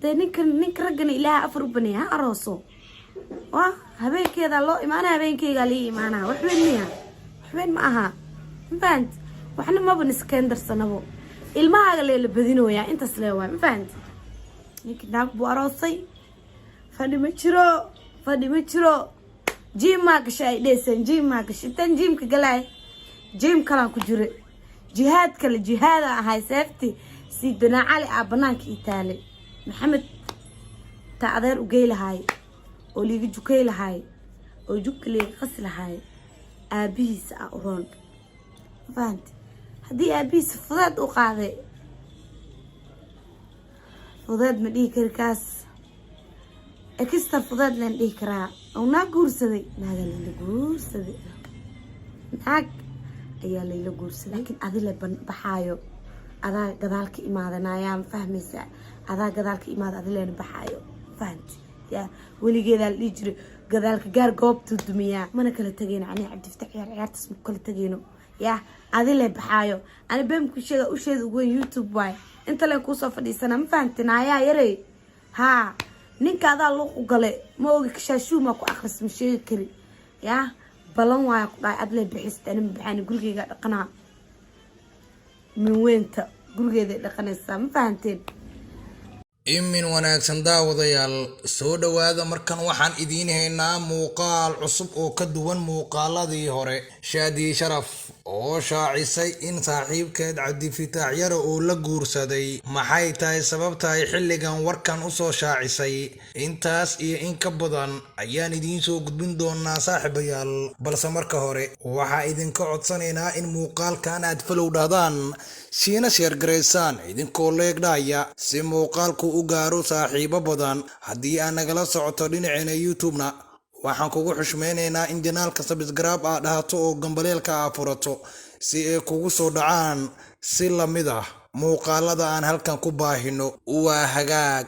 ده نك رجنا إلها أفرو بنيها أراسو هبين كذا الله إيمانها هبين كذا لي إيمانها وحبينها وحبين معها فهمت وإحنا ما بنسكندر سنبو المها اللي بدينه يا أنت سلوى فهمت يمكن نعبو أراسي فدي متشرو جيم ماك شيء ليسن جيم ماك شيء تن جيم كجلاي جيم كلام كجري جهاد كل جهاد هاي سيفتي سيدنا علي أبناك إيطالي محمد تعذر وجيل هاي ولي جوكيل هاي وجوك لي غسل هاي أبيس أورون فهمت هدي أبيس فضاد وقاضي فضاد مدي كركاس أكستر فضاد لين دي كرا أو ناقور سدي ناقا لين قور سدي ناق أيا لين قور سدي لكن أذي اللي بحايو أذا قذالك إمادة نايام فهمي سا أذا قذالك إمادة أذي اللي بحايو فهمت يا ولي جذا يجري قذالك قار قوب تدمية ما أنا كل تجين عني عبد الفتح عيار تسمع كل تجينه يا هذه اللي بحايو أنا بمكن شيء وشيء وين يوتيوب واي أنت اللي كوصف دي سنة ما فهمتنا يا يري ها نين كذا الله وقلي ما هو كشاشو ما كو أخلص مشي كري يا بلون واي قاعد أدلي بحس أنا بحاني قول لي قناع من وين تا قول لي ذا قناع ما فهمتين إمين wanaagsan daawadayaal soo dhawaada markan waxaan idiin haynaa muuqaal cusub oo ka duwan muuqaaladii hore Shaadi Sharaf oo shaacisay in saaxiibkeed Cabdi Fitaax Yare oo la guursaday maxay tahay sababta ay xilligan warkan u soo shaacisay intaas iyo in ka badan ayaan idiin soo gudbin doonaa saaxiibayaal balse marka hore waxa idinka codsanaynaa in muuqaalkan aad follow dhaadaan siina share gareysaan idinkoo leegdaya si muuqaalku u gaaro saaxiibo badan haddii aad nagala socoto dhinaceena YouTube-na waxaan kugu xushmeynaynaa in janaalka subscribe aad dhahato oo gambaleelka aad furato si ay kugu soo dhacaan si lamid ah muuqaalada aan halkan ku baahino waa hagaag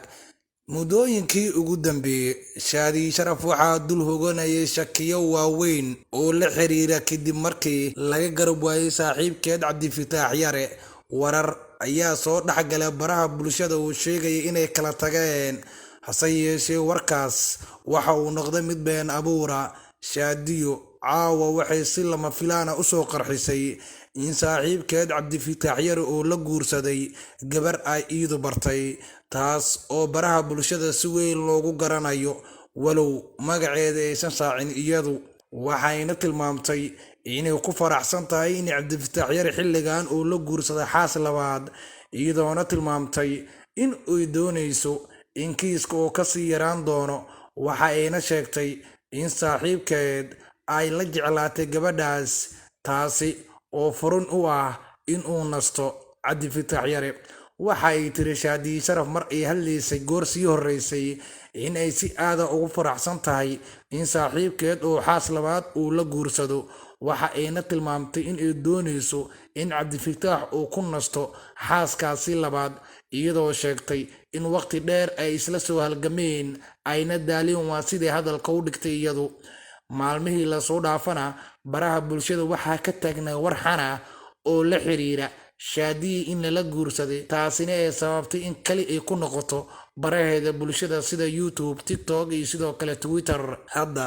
mudooyinkii ugu dambeeyay Shaadi Sharaf waxaa dul hoganayay shakiyo waaweyn oo la xiriira kadib markii laga garab waayay saaxiibkeed Cabdi Fitaax Yare warar ayaa soo dhaxgalay baraha bulshada oo sheegay inay kala tageen hase yeeshee warkaas waxa uu noqday mid been abuura Shaadiyo caawa waxay si lama filaana u soo qarxisay in saaxiibkeed Cabdi Fitaax Yare oo la guursaday gabar ay iido bartay taas oo baraha bulshada si weyn loogu garanayo walow magaceeda aysan saacin iyadu waxayna tilmaamtay inay ku faraxsan tahay in Cabdi Fitaax Yare xilligan uu la guursaday xaas labaad iyadoona tilmaamtay in ay doonayso in kiiska oo ka sii yaraan doono waxa ayna sheegtay in saaxiibkeed ay la jeclaatay gabadhaas taasi oo furun u ah in uu nasto Cabdi Fitaax Yare waxa ay tiri Shaadi Sharaf mar ay hadlaysay goor sii horeysay in ay si aad ugu faraxsan tahay in saaxiibkeed oo xaas labaad uu la guursado waxa ayna tilmaamtay in ay doonayso in Cabdi Fitaax uu ku nasto xaaskaasi labaad iyadoo sheegtay in waqti dheer ay isla soo halgameen ayna daalin waa sidii hadalka u dhigtay iyadu maalmihii la soo dhaafana baraha bulshada waxaa ka taagnaa war xana oo la xiriira Shaadi in la guursaday taasina ay sababtay in kali ay ku noqoto baraheeda bulshada sida YouTube TikTok iyo sidoo kale Twitter hadda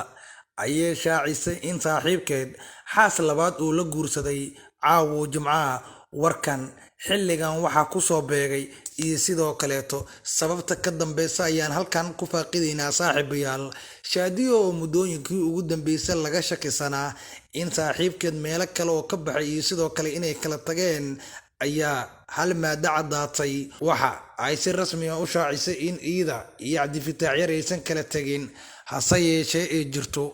ayay shaacisay in saaxiibkeed xaas labaad uu la guursaday caawo Jimcaha warkan xilligan waxa ku soo beegay iyo sidoo kaleeto sababta ka dambaysa ayaan halkan ku faaqideynaa saaxiibayaal Shaadi oo mudooyinkii ugu dambeysay laga shakisanaa in saaxiibkeed meel kale oo ka baxay iyo sidoo kale inay kala tageen ayaa hal maada cadaatay waxa ay si rasmi ah u shaacisay in iida iyo Cabdi Fitaax Yare aysan kala tagin hase yeeshee ay jirto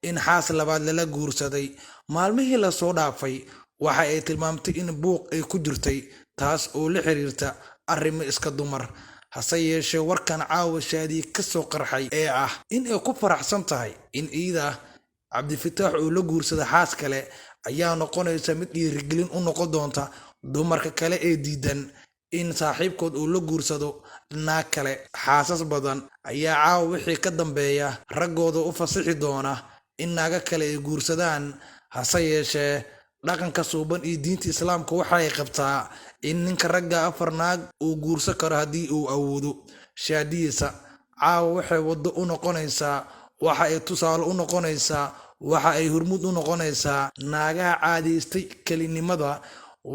in xaas labaad la guursaday maalmihii la soo dhaafay waxa ay tilmaamtay in buuq ay ku jirtay taas oo la xiriirta arrimo iska dumar hase yeeshee warkan caawa Shaadi ka soo qarxay ee ah in ay ku faraxsan tahay in iida Cabdi Fitaax uu la guursaday xaas kale ayaa noqonaysa mid dhiirigelin u noqon doonta dumarka kale ee diidan in saaxiibkood uu la guursado naag kale xaasas badan ayaa caawa wixii ka dambeeya raggooda u fasixi doona in naaga kale ay guursadaan hase yeeshee dhaqanka suuban iyo diinta islaamka waxa ay qabtaa in ninka ragga afar naag uu guursan karo haddii uu awoodo shaadiisa caawa waxay waddo u noqonaysaa, waxa ay tusaale u noqonaysaa, waxa ay hormuud u noqonaysaa naagaha caadaystay kelinimada.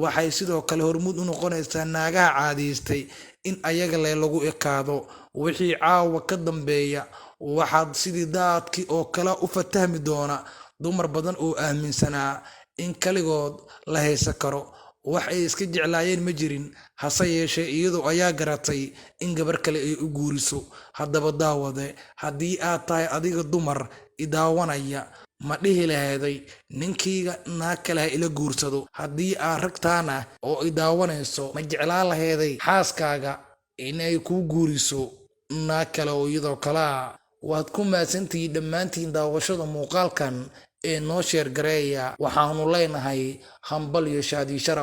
Waxay sidoo kale hormuud u noqonaysaa naagaha caadaystay in ayaga le lagu ekaado. Wixii caawa ka dambeeya waxaad sidii daadkii oo kale u fatahmi doona dumar badan oo aaminsanaa in kaligood la haysan karo, wax ay iska jeclaayeen ma jirin, hase yeeshee iyadoo ayaa garatay in gabar kale ay u guuriso. Haddaba daawade, haddii aad tahay adiga dumar idaawanaya, ma dhihi laheeday ninkayga naag kale ha ila guursado? Haddii aad ragtaana oo idaawanayso, ma jeclaan laheeday xaaskaaga inay kuu guuriso naag kale oo iyadoo kalea? Waad ku mahadsantihiin dhammaantiin daawashada muuqaalkan ee noo sheer gareeya. Waxaanu leenahay hambal iyo shaadi sharaf.